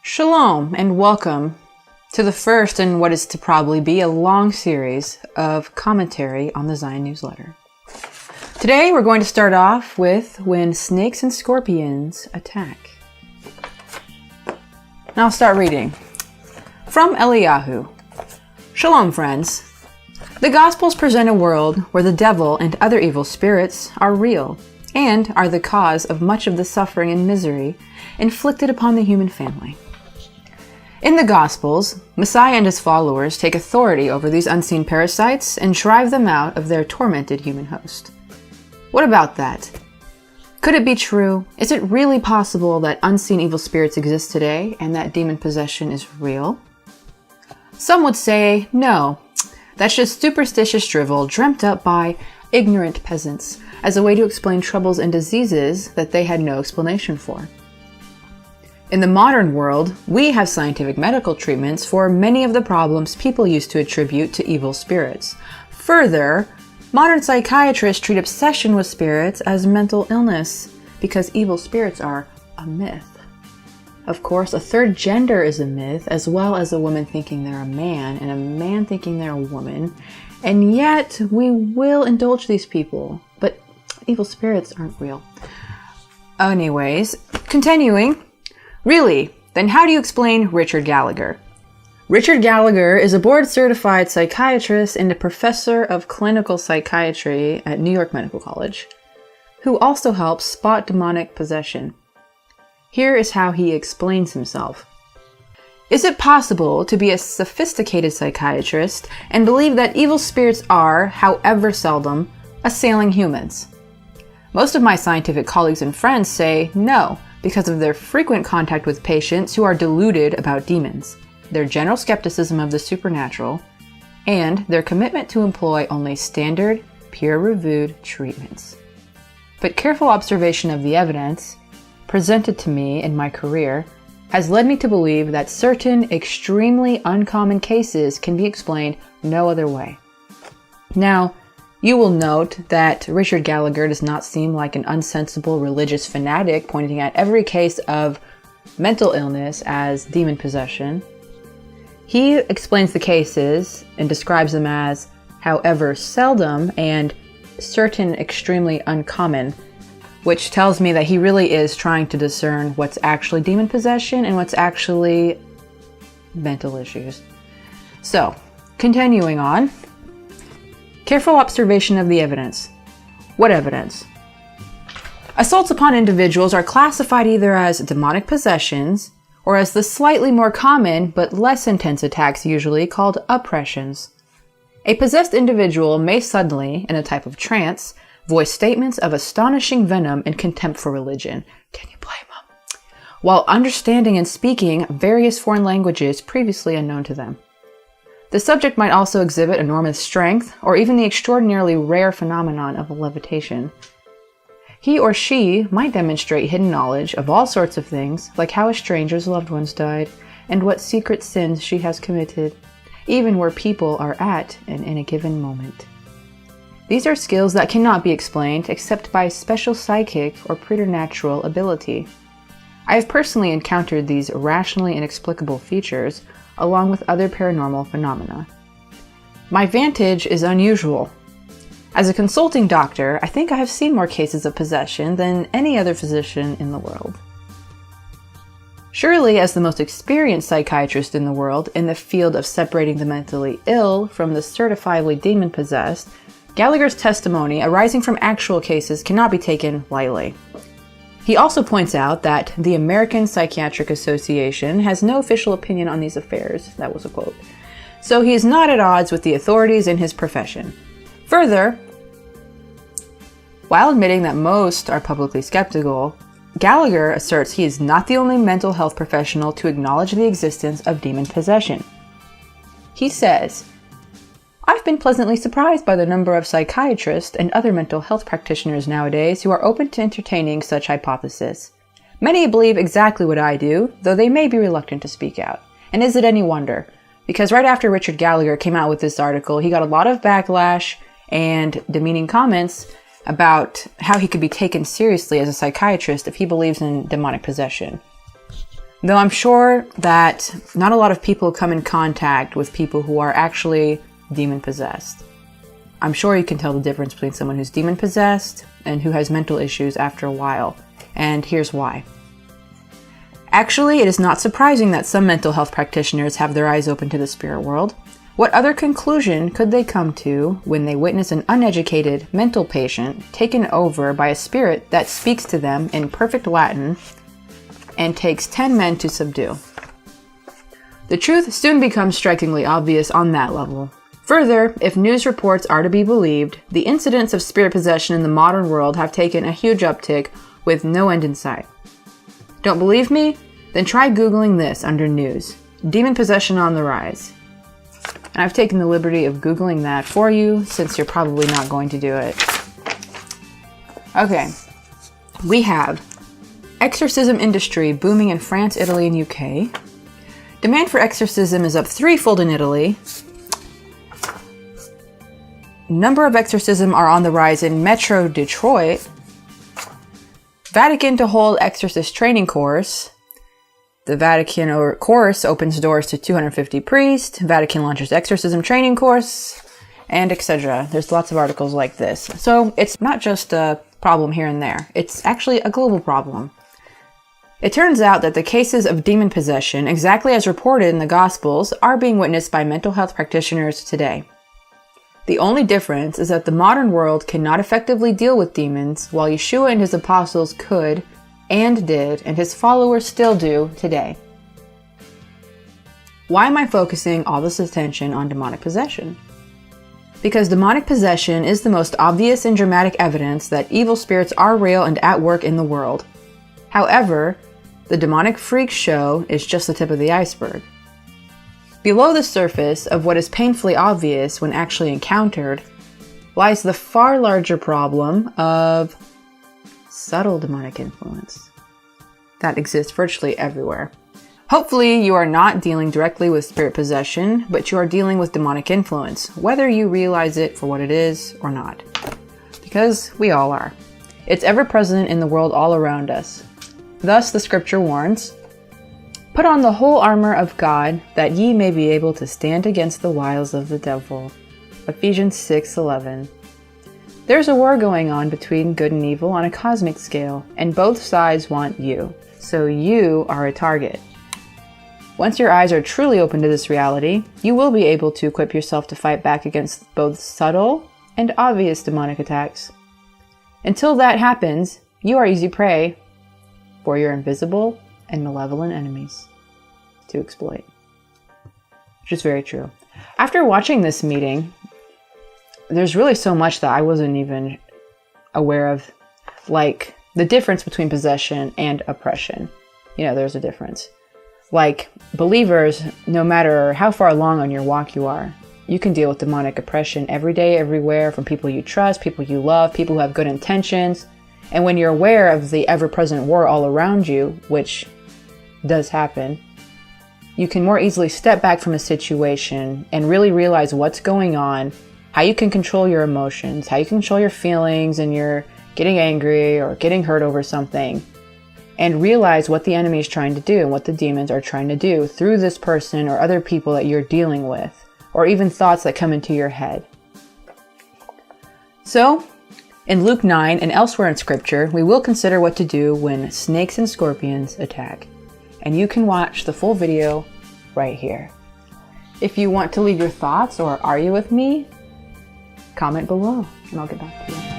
Shalom and welcome to the first in what is to probably be a long series of commentary on the Tsiyon newsletter. Today we're going to start off with when snakes and scorpions attack. Now I'll start reading. From Eliyahu. Shalom friends. The Gospels present a world where the devil and other evil spirits are real and are the cause of much of the suffering and misery inflicted upon the human family. In the Gospels, Messiah and his followers take authority over these unseen parasites and drive them out of their tormented human host. What about that? Could it be true? Is it really possible that unseen evil spirits exist today and that demon possession is real? Some would say, no, that's just superstitious drivel dreamt up by ignorant peasants as a way to explain troubles and diseases that they had no explanation for. In the modern world, we have scientific medical treatments for many of the problems people used to attribute to evil spirits. Further, modern psychiatrists treat obsession with spirits as mental illness because evil spirits are a myth. Of course, a third gender is a myth, as well as a woman thinking they're a man and a man thinking they're a woman. And yet, we will indulge these people, but evil spirits aren't real. Anyways, continuing. Really, then how do you explain Richard Gallagher? Richard Gallagher is a board-certified psychiatrist and a professor of clinical psychiatry at New York Medical College, who also helps spot demonic possession. Here is how he explains himself. Is it possible to be a sophisticated psychiatrist and believe that evil spirits are, however seldom, assailing humans? Most of my scientific colleagues and friends say no, because of their frequent contact with patients who are deluded about demons, their general skepticism of the supernatural, and their commitment to employ only standard, peer-reviewed treatments. But careful observation of the evidence presented to me in my career has led me to believe that certain extremely uncommon cases can be explained no other way. Now, you will note that Richard Gallagher does not seem like an unsensible religious fanatic pointing at every case of mental illness as demon possession. He explains the cases and describes them as, however, seldom and certain extremely uncommon, which tells me that he really is trying to discern what's actually demon possession and what's actually mental issues. So, continuing on. Careful observation of the evidence. What evidence? Assaults upon individuals are classified either as demonic possessions or as the slightly more common but less intense attacks usually called oppressions. A possessed individual may suddenly, in a type of trance, voice statements of astonishing venom and contempt for religion. Can you blame them? While understanding and speaking various foreign languages previously unknown to them. The subject might also exhibit enormous strength, or even the extraordinarily rare phenomenon of levitation. He or she might demonstrate hidden knowledge of all sorts of things, like how a stranger's loved ones died, and what secret sins she has committed, even where people are at and in a given moment. These are skills that cannot be explained except by special psychic or preternatural ability. I have personally encountered these rationally inexplicable features along with other paranormal phenomena. My vantage is unusual. As a consulting doctor, I think I have seen more cases of possession than any other physician in the world. Surely, as the most experienced psychiatrist in the world in the field of separating the mentally ill from the certifiably demon-possessed, Gallagher's testimony arising from actual cases cannot be taken lightly. He also points out that the American Psychiatric Association has no official opinion on these affairs. That was a quote. So he is not at odds with the authorities in his profession. Further, while admitting that most are publicly skeptical, Gallagher asserts he is not the only mental health professional to acknowledge the existence of demon possession. He says, I've been pleasantly surprised by the number of psychiatrists and other mental health practitioners nowadays who are open to entertaining such hypothesis. Many believe exactly what I do, though they may be reluctant to speak out. And is it any wonder? Because right after Richard Gallagher came out with this article, he got a lot of backlash and demeaning comments about how he could be taken seriously as a psychiatrist if he believes in demonic possession. Though I'm sure that not a lot of people come in contact with people who are actually demon-possessed. I'm sure you can tell the difference between someone who's demon-possessed and who has mental issues after a while, and here's why. Actually, it is not surprising that some mental health practitioners have their eyes open to the spirit world. What other conclusion could they come to when they witness an uneducated mental patient taken over by a spirit that speaks to them in perfect Latin and takes 10 men to subdue? The truth soon becomes strikingly obvious on that level. Further, if news reports are to be believed, the incidents of spirit possession in the modern world have taken a huge uptick with no end in sight. Don't believe me? Then try Googling this under news. Demon possession on the rise. And I've taken the liberty of Googling that for you, since you're probably not going to do it. Okay, we have exorcism industry booming in France, Italy, and UK. Demand for exorcism is up threefold in Italy. Number of exorcism are on the rise in Metro Detroit. Vatican to hold exorcist training course. The Vatican course opens doors to 250 priests. Vatican launches exorcism training course, and etc. There's lots of articles like this. So it's not just a problem here and there. It's actually a global problem. It turns out that the cases of demon possession, exactly as reported in the Gospels, are being witnessed by mental health practitioners today. The only difference is that the modern world cannot effectively deal with demons, while Yeshua and his apostles could, and did, and his followers still do today. Why am I focusing all this attention on demonic possession? Because demonic possession is the most obvious and dramatic evidence that evil spirits are real and at work in the world. However, the demonic freak show is just the tip of the iceberg. Below the surface of what is painfully obvious when actually encountered lies the far larger problem of subtle demonic influence that exists virtually everywhere. Hopefully, you are not dealing directly with spirit possession, but you are dealing with demonic influence, whether you realize it for what it is or not. Because we all are. It's ever present in the world all around us. Thus, the scripture warns, "Put on the whole armor of God, that ye may be able to stand against the wiles of the devil." Ephesians 6:11. There's a war going on between good and evil on a cosmic scale, and both sides want you. So you are a target. Once your eyes are truly open to this reality, you will be able to equip yourself to fight back against both subtle and obvious demonic attacks. Until that happens, you are easy prey for your invisible and malevolent enemies to exploit. Which is very true. After watching this meeting, there's really so much that I wasn't even aware of, like the difference between possession and oppression. You know, there's a difference. Like, believers, no matter how far along on your walk you are, you can deal with demonic oppression every day, everywhere, from people you trust, people you love, people who have good intentions. And when you're aware of the ever-present war all around you, which does happen, you can more easily step back from a situation and really realize what's going on, how you can control your emotions, how you can control your feelings and you're getting angry or getting hurt over something, and realize what the enemy is trying to do and what the demons are trying to do through this person or other people that you're dealing with, or even thoughts that come into your head. So, in Luke 9 and elsewhere in Scripture, we will consider what to do when snakes and scorpions attack. And you can watch the full video right here. If you want to leave your thoughts or are you with me, comment below and I'll get back to you.